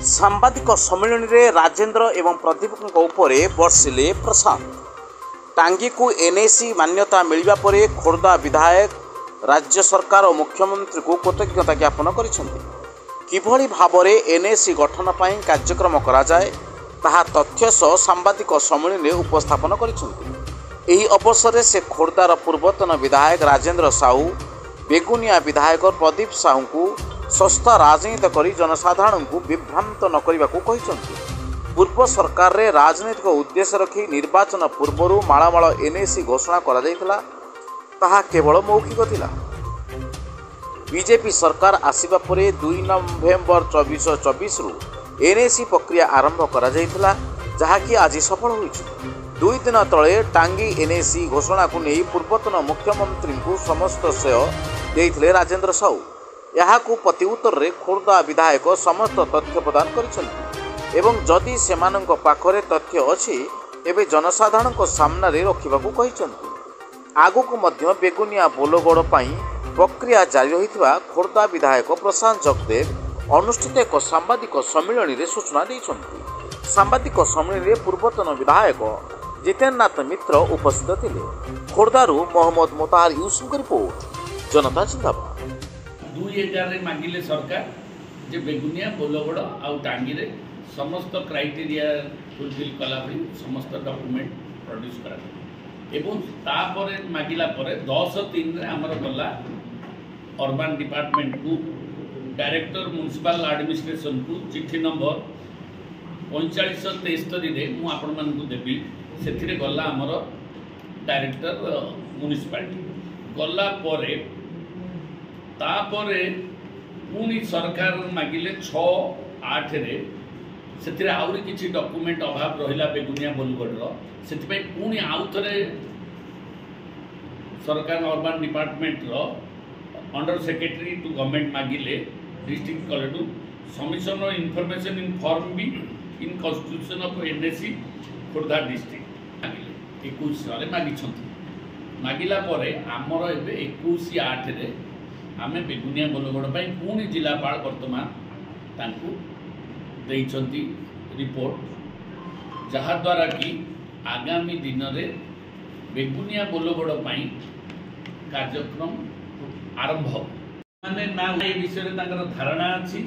सांबादिक सम्मेलन में राजेंद्र एवं प्रदीप उपरे बर्षिले प्रशांत। टांगी को एनएसी मान्यता मिलवा पर खोर्धा विधायक राज्य सरकार और मुख्यमंत्री को कृतज्ञता ज्ञापन किभली भाव में एनएसी गठन पर कार्यक्रम कराए ताहा तथ्य सह सांबादिक सम्मेलन में उपस्थापन कर अवसर से खोर्धार पूर्वतन विधायक राजेंद्र साहू बेगुनिया विधायक प्रदीप साहू को सस्ता राजनीति कर जनसाधारण को विभ्रांत न करने को पूर्व सरकार रे राजनीतिक उद्देश्य रखी निर्वाचन पूर्व मालामाल एनएसी घोषणा करा ताहा केवल मौखिक थिला। बीजेपी सरकार आसिबा परे 2 नवेम्बर 2024 रु एनएसी प्रक्रिया आरंभ करा जहाँकि आज सफल होइछि। 2 दिन तले टांगी एनएसी घोषणा को नहीं पूर्वतन मुख्यमंत्री को समस्त श्रेय देइथिले राजेंद्र साहू। यहाँ प्रति उत्तर में खोर्धा विधायक समस्त तथ्य प्रदान करिसेंति एवं जदि सेमानंक पाखरे तथ्य अछि एबे जनसाधारण सामने रखिबाकू कहिसेंति। आगकू मध्य बेगुनिया बोलगड़ पई प्रक्रिया जारी रहितबा खोर्धा विधायक प्रशांत जगदेव अनुष्ठित एक सांबादिक सम्मेलन में सूचना देइछंति। सांबादिक सम्मेलन में पूर्वतन विधायक जितेन्द्रनाथ मित्र उपस्थित थिले। खोर्धारू मोहम्मद मोताहार यूसुफ की रिपोर्ट, जनता जिंदाबाद। 2011 मांगिले सरकार जे बेगुनिया बोलगड़ आउ टांगी रे समस्त क्राइटेरिया फुलफिल कला समस्त डॉक्यूमेंट प्रोड्यूस करा एवं तापरे मागिला परे 10/3 रे हमर गला अर्बन डिपार्टमेंट को डायरेक्टर म्युनिसिपल एडमिनिस्ट्रेशन को चिट्ठी नंबर 4573 रे मु आपण मान को देबी सेथिरे गला हमर डायरेक्टर म्युनिसिपालिटी गला परे तापरे पुणी सरकार मागिले 6-8 रे से आउरी किछि डॉक्यूमेंट अभाव रहिला बेगुनिया बोलगड़ से पुणी आउ थे सरकार अर्बन डिपार्टमेंट रो अंडर सेक्रेटरी टू गवर्नमेंट मागिले district collector submission of information in form B in constitution of NAC Khordha district मागिले 21 रे मागिछंती। मागिला परे हमर एबे 21/8 रे आमे बेगुनिया बोलगड़ पुणी जिलापाल वर्तमान तांकू देइछंती रिपोर्ट जहाद्वारा कि आगामी दिन में बेगुनिया बोलगड़ कार्यक्रम आरंभ माने ना ए विषय तांकर धारणा अच्छी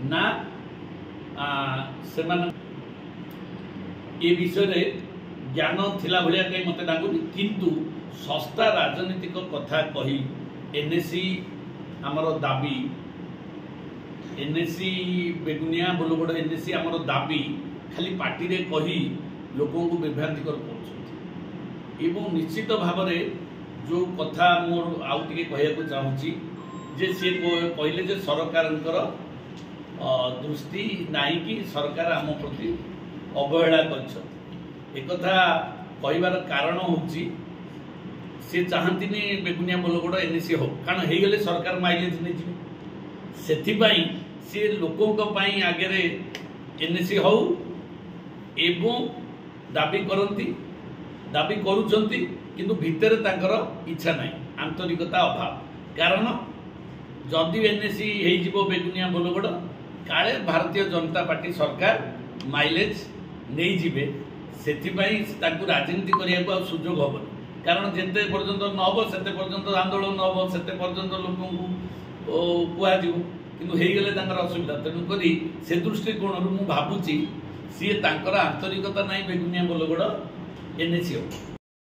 ना से ये विषय ज्ञान थिला भलिया कहीं मत लागुनि किंतु सस्ता राजनीतिक कथा कही एनएसी आमर दाबी एनएसी बेगुनिया बोलगड़ एनएसी आमर दाबी खाली पार्टी रे कही लोकों को विभ्रांतिकर कर निश्चित भाव में जो कथा मोर आउ टिके कहया चाहूँगी जे सी कहले जे सरकार दृष्टि नाई कि सरकार आम प्रति अवहेला कर कहबार कारण होची सी चाहती बेगुनिया बोलगड़ एनएसी हो कारण हो गले सरकार माइलेज नहीं जी से लोकों आगे एनएसी हो एवं दाबी करती दाबी करुँच किंतु भितर तांकर इच्छा नहीं आंतरिकता अभाव कारण जदि एनएसी हो बेगुनिया बोलगड़ काले भारतीय जनता पार्टी सरकार माइलेज नहीं जीवे से राजनीति करने को सुजोग हेनी कारण जिते पर्यंत नब से पर्यंत आंदोलन नब से पर्यंत लोक कहु कि असुविधा तेणुक से दृष्टिकोण मु भावुची सी आंतरिकता नहीं बेगुनिया बोलगड़ एनएसी हो।